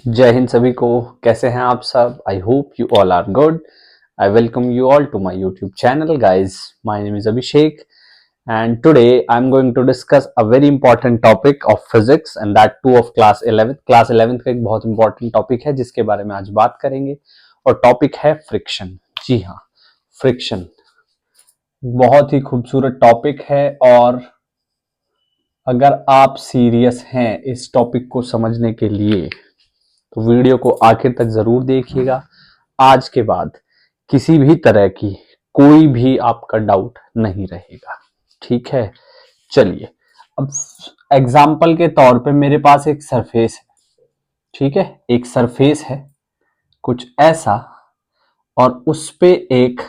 जय हिंद सभी को। कैसे हैं आप सब? I hope you all are good. I welcome you all to my YouTube channel, guys. My name is Abhishek, and today I'm going to discuss a very important topic of physics, and that too of class 11th. Class 11th का एक बहुत important topic है जिसके बारे में आज बात करेंगे, और टॉपिक है फ्रिक्शन। जी हाँ, फ्रिक्शन बहुत ही खूबसूरत टॉपिक है, और अगर आप सीरियस हैं इस टॉपिक को समझने के लिए तो वीडियो को आखिर तक जरूर देखिएगा। आज के बाद किसी भी तरह की कोई भी आपका डाउट नहीं रहेगा, ठीक है। चलिए, अब एग्जाम्पल के तौर पे मेरे पास एक सरफेस है, ठीक है। एक सरफेस है कुछ ऐसा, और उस पे एक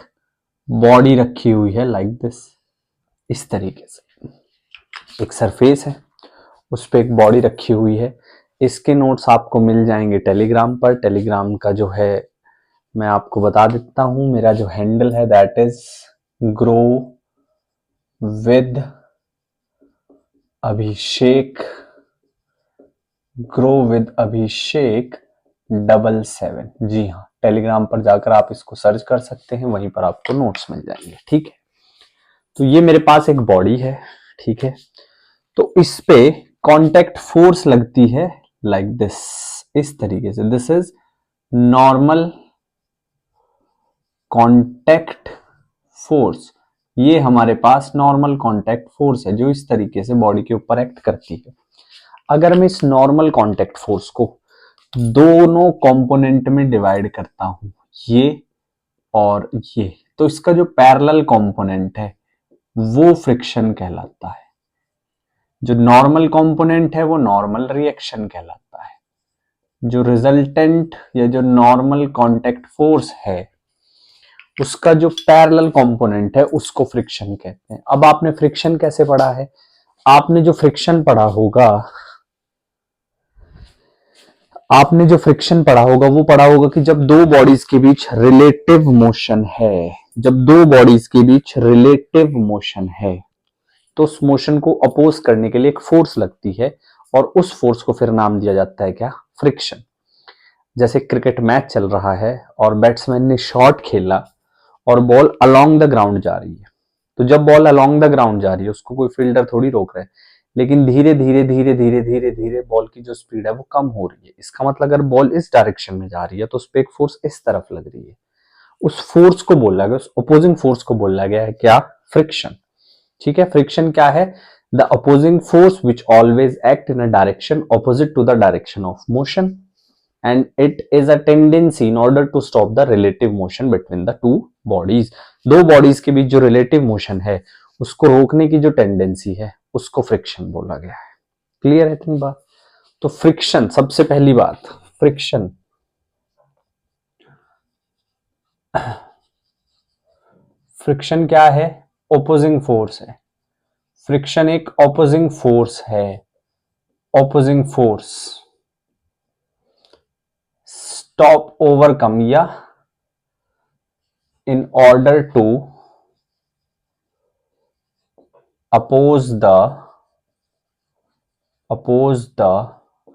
बॉडी रखी हुई है लाइक दिस, इस तरीके से। एक सरफेस है, उस पे एक बॉडी रखी हुई है। इसके नोट्स आपको मिल जाएंगे टेलीग्राम पर। टेलीग्राम का जो है मैं आपको बता देता हूं, मेरा जो हैंडल है that is grow with Abhishek, grow with Abhishek 77। जी हाँ, टेलीग्राम पर जाकर आप इसको सर्च कर सकते हैं, वहीं पर आपको नोट्स मिल जाएंगे, ठीक है। तो ये मेरे पास एक बॉडी है, ठीक है। तो इस पे कांटेक्ट फोर्स लगती है लाइक दिस, इस तरीके से। This is normal contact force. ये हमारे पास नॉर्मल कांटेक्ट फोर्स है जो इस तरीके से बॉडी के ऊपर एक्ट करती है। अगर मैं इस नॉर्मल कांटेक्ट फोर्स को दोनों कंपोनेंट में डिवाइड करता हूं, ये और ये, तो इसका जो पैरेलल कंपोनेंट है वो फ्रिक्शन कहलाता है। जो नॉर्मल कंपोनेंट है वो नॉर्मल रिएक्शन कहलाता है। जो रिजल्टेंट या जो नॉर्मल कांटेक्ट फोर्स है उसका जो पैरेलल कंपोनेंट है उसको फ्रिक्शन कहते हैं। अब आपने फ्रिक्शन कैसे पढ़ा है? आपने जो फ्रिक्शन पढ़ा होगा, आपने जो फ्रिक्शन पढ़ा होगा वो पढ़ा होगा कि जब दो बॉडीज के बीच रिलेटिव मोशन है, जब दो बॉडीज के बीच रिलेटिव मोशन है तो उस मोशन को अपोज करने के लिए एक फोर्स लगती है, और उस फोर्स को फिर नाम दिया जाता है क्या? फ्रिक्शन। जैसे क्रिकेट मैच चल रहा है और बैट्समैन ने शॉट खेला और बॉल अलोंग द ग्राउंड जा रही है, तो जब बॉल अलोंग द ग्राउंड जा रही है उसको कोई फील्डर थोड़ी रोक रहा है, लेकिन धीरे धीरे धीरे धीरे धीरे धीरे बॉल की जो स्पीड है वो कम हो रही है। इसका मतलब अगर बॉल इस डायरेक्शन में जा रही है तो उस पर एक फोर्स इस तरफ लग रही है। उस फोर्स को बोला गया, उस अपोजिंग फोर्स को बोला गया है क्या? फ्रिक्शन। ठीक है। फ्रिक्शन क्या है? The opposing force which always act in a direction opposite to the direction of motion, and it is a tendency in order to stop the relative motion between the two bodies। दो bodies के बीच जो relative motion है उसको रोकने की जो tendency है उसको फ्रिक्शन बोला गया है। क्लियर है इतनी बात? तो फ्रिक्शन, सबसे पहली बात, फ्रिक्शन फ्रिक्शन क्या है? ओपोजिंग फोर्स है। फ्रिक्शन एक ओपोजिंग फोर्स है। ओपोजिंग फोर्स स्टॉप ओवरकम या in order to oppose the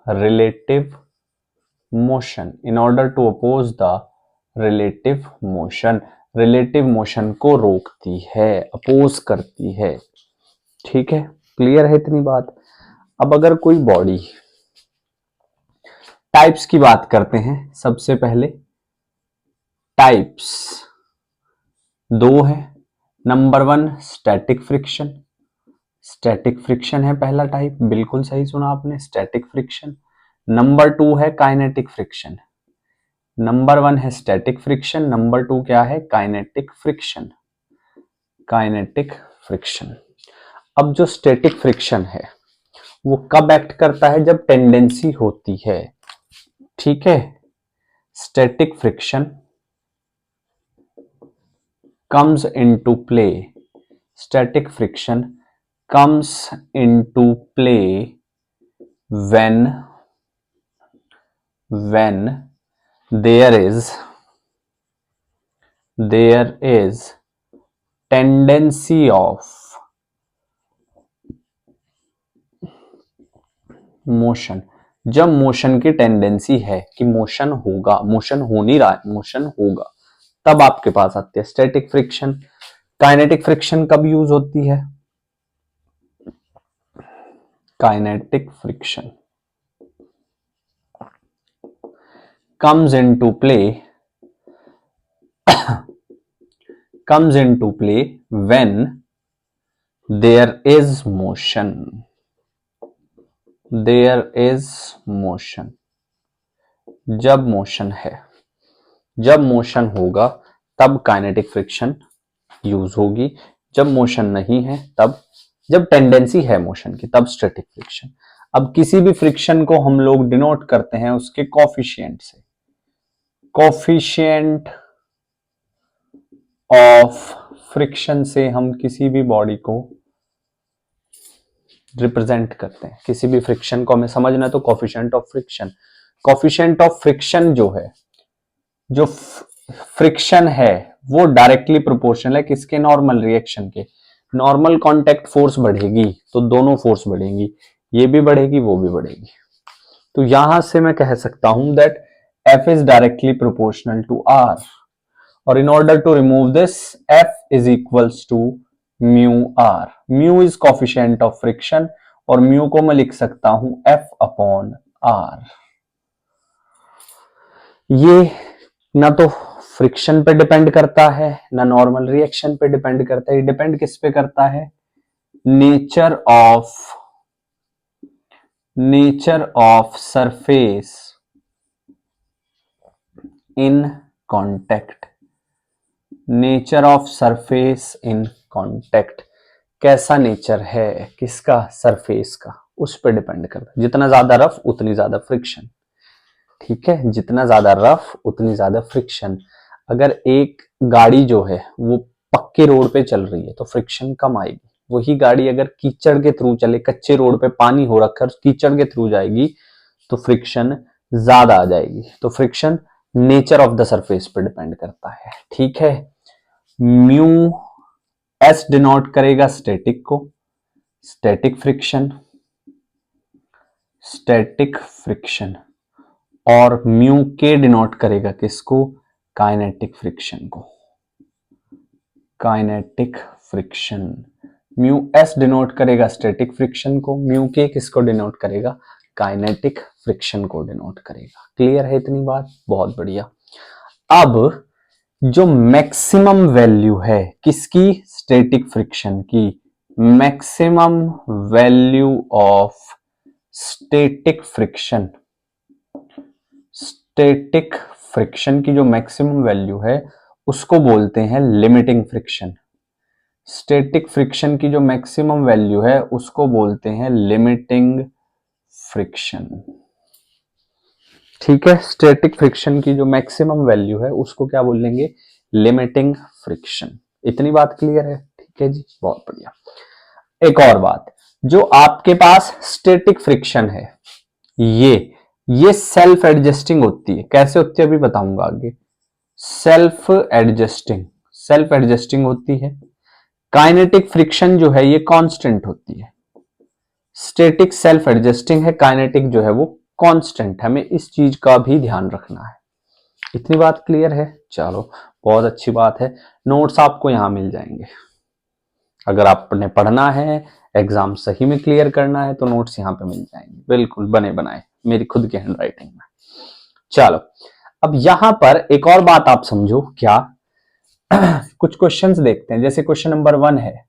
relative motion, in order to oppose the relative motion, relative motion को रोकती है, अपोज करती है। ठीक है, क्लियर है इतनी बात? अब अगर कोई बॉडी, टाइप्स की बात करते हैं सबसे पहले। टाइप्स दो है। Number one, static friction. Static friction है पहला टाइप, बिल्कुल सही सुना आपने, स्टैटिक फ्रिक्शन। नंबर टू है काइनेटिक फ्रिक्शन। नंबर वन है स्टैटिक फ्रिक्शन, नंबर टू क्या है? Kinetic friction. Kinetic friction. अब जो स्टैटिक फ्रिक्शन है वो कब एक्ट करता है? जब टेंडेंसी होती है। ठीक है। Static friction comes into play, static friction comes into play when there is tendency of motion, जब मोशन की टेंडेंसी है कि मोशन होगा, मोशन हो नहीं रहा है, मोशन होगा, तब आपके पास आती है स्टैटिक फ्रिक्शन। काइनेटिक फ्रिक्शन कब यूज होती है? Kinetic friction comes into play when there is motion. There is motion. जब मोशन है, जब मोशन होगा तब काइनेटिक फ्रिक्शन यूज होगी, जब मोशन नहीं है तब, जब टेंडेंसी है मोशन की तब स्टैटिक फ्रिक्शन। अब किसी भी फ्रिक्शन को हम लोग डिनोट करते हैं उसके कोफिशिएंट से। कोफिशिएंट ऑफ फ्रिक्शन से हम किसी भी बॉडी को रिप्रेजेंट करते हैं। किसी भी फ्रिक्शन को हमें समझना है तो coefficient of friction. Coefficient of friction जो है, जो फ्रिक्शन है वो डायरेक्टली प्रोपोर्शनल है किसके? नॉर्मल रिएक्शन के। नॉर्मल कांटेक्ट फोर्स बढ़ेगी तो दोनों फोर्स बढ़ेंगी, ये भी बढ़ेगी वो भी बढ़ेगी। तो यहां से मैं कह सकता हूं that F is directly proportional to R, और in order to remove this F is equals to mu R। Mu is coefficient of friction और म्यू को मैं लिख सकता हूं F अपॉन R। ये ना तो फ्रिक्शन पे डिपेंड करता है ना नॉर्मल रिएक्शन पे डिपेंड करता है, ये डिपेंड किस पे करता है? Nature of surface in contact. Nature of surface in contact, कैसा नेचर है किसका? सरफेस का, उस पर डिपेंड करता है। जितना ज्यादा रफ उतनी ज्यादा फ्रिक्शन, ठीक है, जितना ज्यादा रफ उतनी ज्यादा फ्रिक्शन। अगर एक गाड़ी जो है वो पक्के रोड पे चल रही है तो फ्रिक्शन कम आएगी, वही गाड़ी अगर कीचड़ के थ्रू चले, कच्चे रोड पे पानी हो रखा है कीचड़ के थ्रू जाएगी तो फ्रिक्शन ज्यादा आ जाएगी। तो friction nature of the surface पे डिपेंड करता है, ठीक है। म्यू एस डिनोट करेगा स्टैटिक को, स्टैटिक फ्रिक्शन, स्टैटिक फ्रिक्शन, और म्यू के डिनोट करेगा किसको? काइनेटिक फ्रिक्शन को, kinetic friction. Mu S denote करेगा स्टैटिक फ्रिक्शन को, म्यू के किसको डिनोट करेगा? काइनेटिक फ्रिक्शन को डिनोट करेगा। क्लियर है इतनी बात? बहुत बढ़िया। अब जो मैक्सिमम वैल्यू है किसकी? स्टैटिक फ्रिक्शन की। Maximum value of static friction, static friction की जो मैक्सिमम वैल्यू है उसको बोलते हैं लिमिटिंग फ्रिक्शन। स्टैटिक फ्रिक्शन की जो मैक्सिमम वैल्यू है उसको बोलते हैं लिमिटिंग फ्रिक्शन, ठीक है। स्टैटिक फ्रिक्शन की जो मैक्सिमम वैल्यू है उसको क्या बोलेंगे? Limiting friction. इतनी बात क्लियर है? ठीक है जी, बहुत बढ़िया। एक और बात, जो आपके पास स्टैटिक फ्रिक्शन है ये सेल्फ एडजस्टिंग होती है। कैसे होती है अभी बताऊंगा आगे। सेल्फ एडजस्टिंग होती है। काइनेटिक फ्रिक्शन जो है ये कांस्टेंट होती है। स्टैटिक सेल्फ एडजस्टिंग है, काइनेटिक जो है वो कांस्टेंट है। हमें इस चीज का भी ध्यान रखना है। इतनी बात क्लियर है? चलो बहुत अच्छी बात है। नोट्स आपको यहां मिल जाएंगे। अगर आपने पढ़ना है, एग्जाम सही में क्लियर करना है तो नोट्स यहां पे मिल जाएंगे, बिल्कुल बने बनाए, मेरी खुद की हैंड राइटिंग में। चलो अब यहां पर एक और बात आप समझो। क्या कुछ क्वेश्चंस देखते हैं। जैसे क्वेश्चन नंबर 1 है,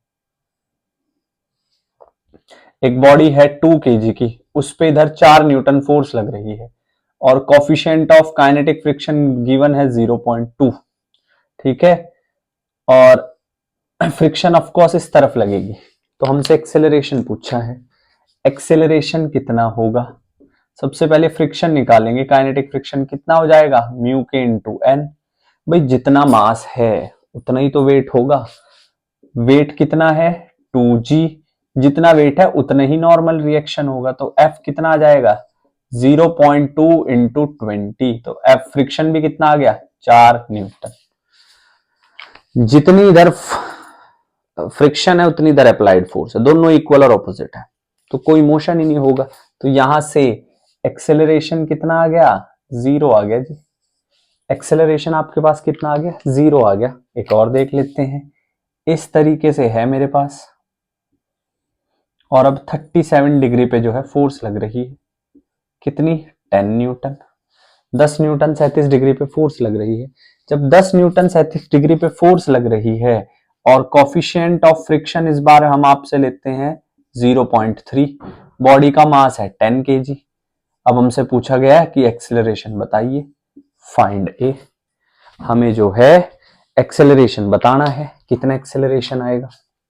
एक बॉडी है 2 kg की, उस पे इधर 4 न्यूटन फोर्स लग रही है और coefficient of kinetic friction given है 0.2, ठीक है। और फ्रिक्शन ऑफ कोर्स इस तरफ लगेगी, तो हमसे एक्सेलरेशन पूछा है। एक्सेलरेशन कितना होगा? सबसे पहले फ्रिक्शन निकालेंगे। काइनेटिक फ्रिक्शन कितना हो जाएगा? म्यू के इंटू एन। भाई जितना मास है उतना ही तो वेट होगा। वेट कितना है? 2g। जितना वेट है उतना ही नॉर्मल रिएक्शन होगा, तो F कितना आ जाएगा? 0.2 इंटू 20। तो F फ्रिक्शन भी कितना आ गया? 4 न्यूटन। जितनी इधर फ्रिक्शन है उतनी इधर अप्लाइड फोर्स है, दोनों इक्वल और ऑपोजिट है, तो कोई मोशन ही नहीं होगा। तो यहां से एक्सेलरेशन कितना आ गया, 0 आ गया जी। एक्सेलरेशन आपके पास कितना आ गया, 0 आ गया। एक और देख लेते हैं, इस तरीके से है मेरे पास, और अब 37 डिग्री पे जो है फोर्स लग रही है, कितनी, 10 न्यूटन। 10 न्यूटन 37 डिग्री पे फोर्स लग रही है। जब 10 न्यूटन 37 डिग्री पे फोर्स लग रही है और कोफिशिएंट ऑफ फ्रिक्शन इस बार हम आपसे लेते हैं 0.3, बॉडी का मास है 10 केजी। अब हमसे पूछा गया है कि एक्सेलरेशन बताइए, फाइंड ए। हमें जो है एक्सेलरेशन बताना है, कितना एक्सेलरेशन आएगा।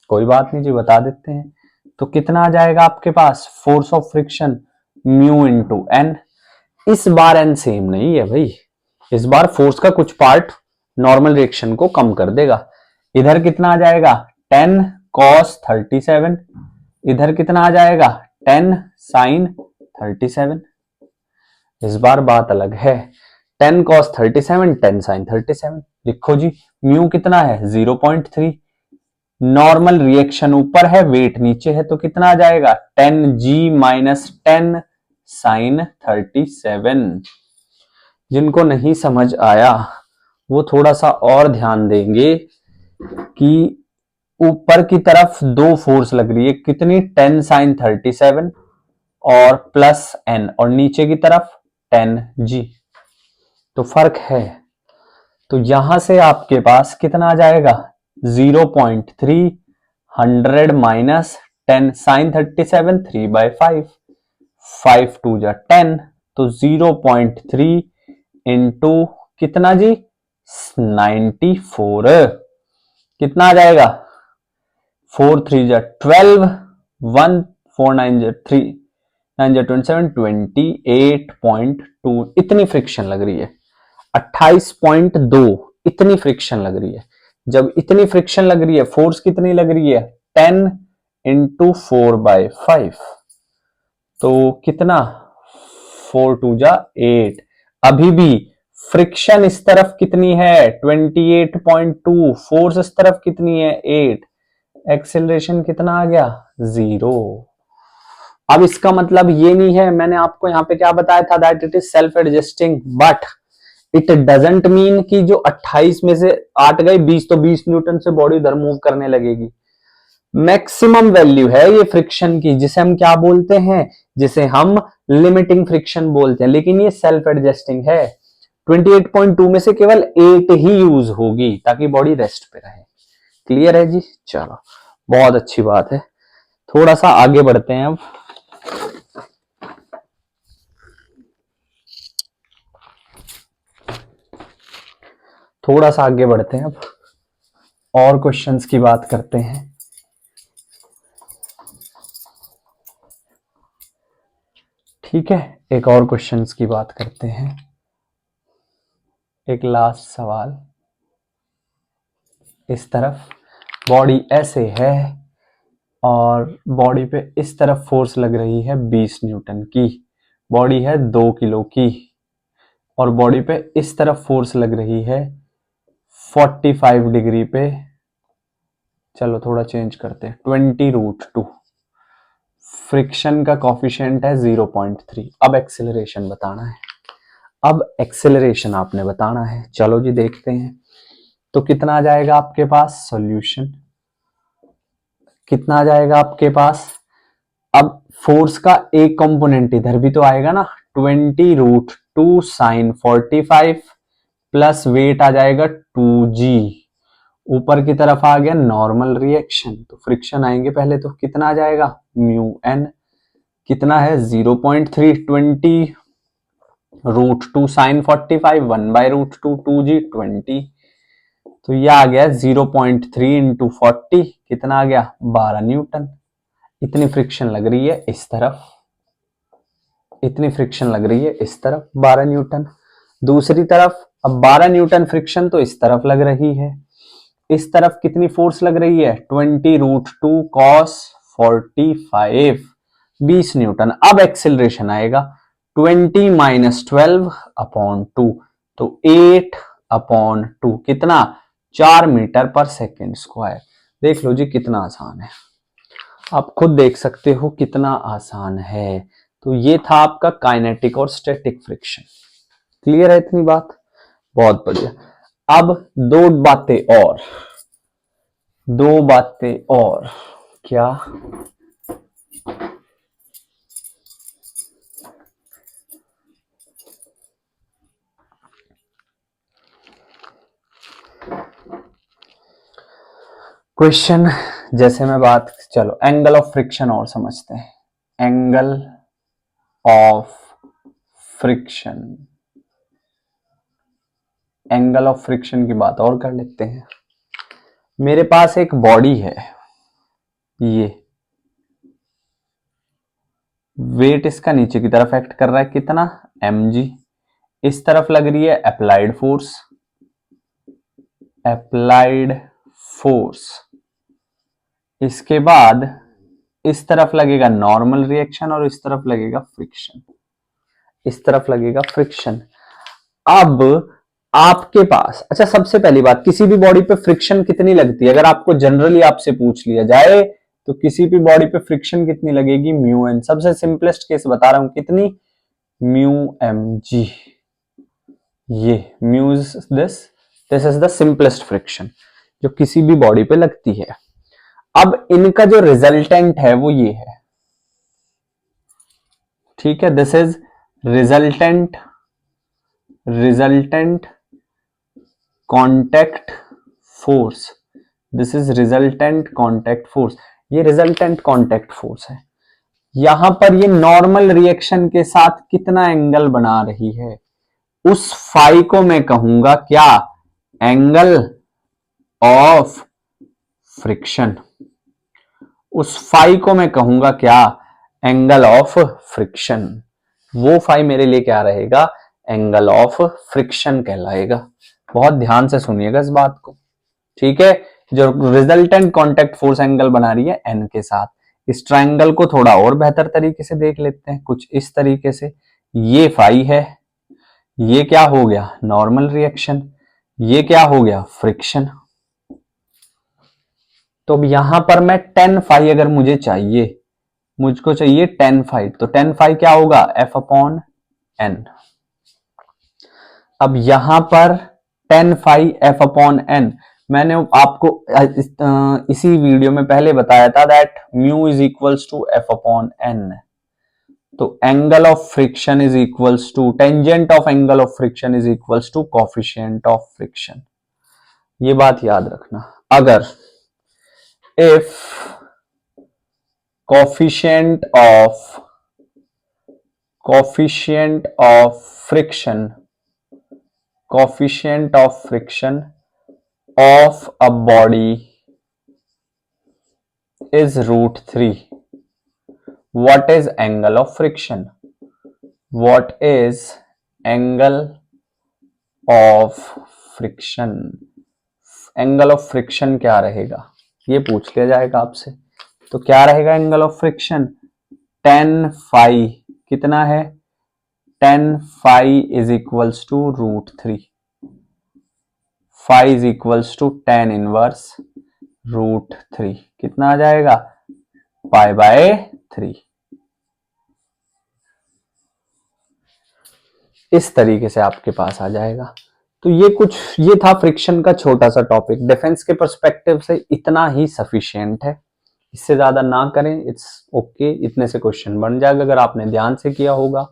कोई बात नहीं जी, बता देते हैं। तो कितना आ जाएगा आपके पास, force of friction mu into N. इस बार एन सेम नहीं है भाई, इस बार फोर्स का कुछ पार्ट नॉर्मल रिएक्शन को कम कर देगा। इधर कितना आ जाएगा, 10 cos 37, इधर कितना आ जाएगा, 10 sin 37। इस बार बात अलग है, 10 cos 37, 10 sin 37। लिखो जी, म्यू कितना है, 0.3। नॉर्मल रिएक्शन ऊपर है, वेट नीचे है, तो कितना आ जाएगा, 10g माइनस 10 साइन 37। जिनको नहीं समझ आया वो थोड़ा सा और ध्यान देंगे कि ऊपर की तरफ दो फोर्स लग रही है, कितनी, 10 साइन 37 और प्लस n, और नीचे की तरफ 10g, तो फर्क है। तो यहां से आपके पास कितना आ जाएगा, 0.3, 100 माइनस 10 साइन 37, 3/5, 5 2 जा 10, तो 0.3 इंटू कितना जी, 94। कितना आ जाएगा, 4 3 जा 12, 1 4 9 जा 3 9 जा 27, 28.2। इतनी फ्रिक्शन लग रही है, 28.2 इतनी फ्रिक्शन लग रही है। जब इतनी फ्रिक्शन लग रही है, फोर्स कितनी लग रही है, 10 इंटू 4/5, तो कितना, 4 2 जा 8। अभी भी फ्रिक्शन इस तरफ कितनी है, 28.2, फोर्स इस तरफ कितनी है, 8। एक्सेलरेशन कितना आ गया, 0। अब इसका मतलब ये नहीं है, मैंने आपको यहां पे क्या बताया था, that it is self adjusting, but it doesn't mean कि जो 28 में से 8 गए 20, तो 20 न्यूटन से बॉडी उधर मूव करने लगेगी। मैक्सिमम वैल्यू है ये फ्रिक्शन की, जिसे हम क्या बोलते हैं, जिसे हम लिमिटिंग फ्रिक्शन बोलते हैं, लेकिन ये सेल्फ एडजस्टिंग है। 28.2 में से केवल 8 ही यूज होगी ताकि बॉडी रेस्ट पे रहे। क्लियर है जी, चलो बहुत अच्छी बात है। थोड़ा सा आगे बढ़ते हैं अब। थोड़ा सा आगे बढ़ते हैं अब और क्वेश्चंस की बात करते हैं। ठीक है, एक और क्वेश्चंस की बात करते हैं। एक लास्ट सवाल, इस तरफ बॉडी ऐसे है और बॉडी पे इस तरफ फोर्स लग रही है 20 न्यूटन की, बॉडी है 2 किलो की, और बॉडी पे इस तरफ फोर्स लग रही है 45 डिग्री पे, चलो थोड़ा चेंज करते हैं, 20√2। फ्रिक्शन का कॉफिशिएंट है 0.3। अब एक्सेलरेशन बताना है, अब एक्सेलरेशन आपने बताना है। चलो जी देखते हैं, तो कितना आ जाएगा आपके पास सॉल्यूशन, कितना आ जाएगा आपके पास। अब फोर्स का एक कंपोनेंट इधर भी तो आएगा ना, 20√2 साइन 45 प्लस वेट आ जाएगा 2g, ऊपर की तरफ आ गया नॉर्मल रिएक्शन, तो फ्रिक्शन आएंगे पहले, तो कितना आ जाएगा, म्यू एन कितना है, 0.3, 20√2 साइन 45, 1/√2, 2g 20, तो यह आ गया 0.3 इंटू 40, कितना आ गया, 12 न्यूटन। इतनी फ्रिक्शन लग रही है इस तरफ, इतनी फ्रिक्शन लग रही है इस तरफ, 12 न्यूटन। दूसरी तरफ अब 12 न्यूटन फ्रिक्शन तो इस तरफ लग रही है, इस तरफ कितनी फोर्स लग रही है, 20√2 cos 45, 20 न्यूटन। अब एक्सेलरेशन आएगा 20 माइनस 12/2, तो 8/2, कितना, 4 मीटर पर सेकेंड स्क्वायर। देख लो जी कितना आसान है, आप खुद देख सकते हो कितना आसान है। तो ये था आपका काइनेटिक और स्टैटिक फ्रिक्शन। क्लियर है इतनी बात? बहुत बढ़िया। अब दो बातें और क्या? क्वेश्चन जैसे मैं बात, चलो एंगल ऑफ फ्रिक्शन और समझते हैं। Angle of friction, angle of friction की बात और कर लेते हैं। मेरे पास एक बॉडी है, ये वेट इसका नीचे की तरफ एक्ट कर रहा है, कितना? mg। इस तरफ लग रही है अप्लाइड फोर्स, इसके बाद इस तरफ लगेगा नॉर्मल रिएक्शन और इस तरफ लगेगा फ्रिक्शन, इस तरफ लगेगा फ्रिक्शन। अब आपके पास, अच्छा सबसे पहली बात, किसी भी बॉडी पे फ्रिक्शन कितनी लगती है? अगर आपको जनरली आपसे पूछ लिया जाए तो किसी भी बॉडी पे फ्रिक्शन कितनी लगेगी? Mu N. सबसे सिंपलेस्ट केस बता रहा हूं, कितनी? Mu m g. ये mu is this is the simplest friction जो किसी भी बॉडी पे लगती है। अब इनका जो रिजल्टेंट है वो ये है, ठीक है? This is resultant contact force, this is resultant contact force. ये रिजल्टेंट कांटेक्ट फोर्स है। यहां पर ये नॉर्मल रिएक्शन के साथ कितना एंगल बना रही है, उस फाई को मैं कहूंगा क्या? Angle of friction. उस फाई को मैं कहूंगा क्या? Angle of friction. वो फाई मेरे लिए क्या रहेगा? एंगल ऑफ फ्रिक्शन कहलाएगा। बहुत ध्यान से सुनिएगा इस बात को, ठीक है? जो रिजल्टेंट कांटेक्ट फोर्स एंगल बना रही है एन के साथ। इस ट्रायंगल को थोड़ा और बेहतर तरीके से देख लेते हैं, कुछ इस तरीके से। ये फाई है, ये क्या हो गया? Normal reaction. ये क्या हो गया? फ्रिक्शन। तो अब यहां पर मैं 10 फाई अगर मुझे चाहिए, मुझको चाहिए 10 फाई, तो 10 फाई क्या होगा? F upon N. अब यहां पर 10 फाई एफ अपॉन एन, मैंने आपको इसी वीडियो में पहले बताया था that mu is equals to F upon N. तो angle of friction is equals to, tangent of angle of friction is equals to coefficient of friction. ये बात याद रखना। अगर if coefficient of friction of a body is root 3, what is angle of friction? What is angle of friction? Angle of friction क्या रहेगा, ये पूछ लिया जाएगा आपसे। तो क्या रहेगा एंगल ऑफ फ्रिक्शन? 10 फाई, कितना है? 10 phi is equals to root 3। Phi is equals to 10 inverse root 3, कितना आ जाएगा? Pi by 3। इस तरीके से आपके पास आ जाएगा। तो ये था फ्रिक्शन का छोटा सा टॉपिक। डिफेंस के पर्सपेक्टिव से इतना ही सफिशिएंट है, इससे ज्यादा ना करें, इट्स ओके। इतने से क्वेश्चन बन जाएगा अगर आपने ध्यान से किया होगा।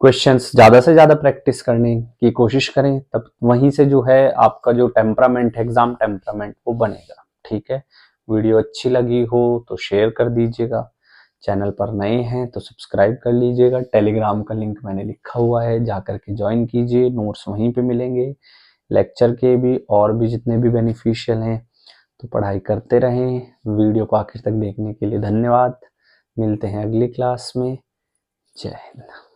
क्वेश्चंस ज्यादा से ज्यादा प्रैक्टिस करने की कोशिश करें, तब वहीं से जो है आपका जो टेम्परामेंट, एग्जाम टेम्परामेंट, वो बनेगा, ठीक है? वीडियो अच्छी लगी हो तो शेयर कर दीजिएगा, चैनल पर नए हैं तो सब्सक्राइब कर लीजिएगा। टेलीग्राम का लिंक मैंने लिखा हुआ है, जाकर के ज्वाइन कीजिए, नोट्स वहीं पे मिलेंगे, लेक्चर के भी और भी जितने भी बेनिफिशियल हैं। तो पढ़ाई करते रहें। वीडियो को आखिर तक देखने के लिए धन्यवाद। मिलते हैं अगली क्लास में। जय हिंद।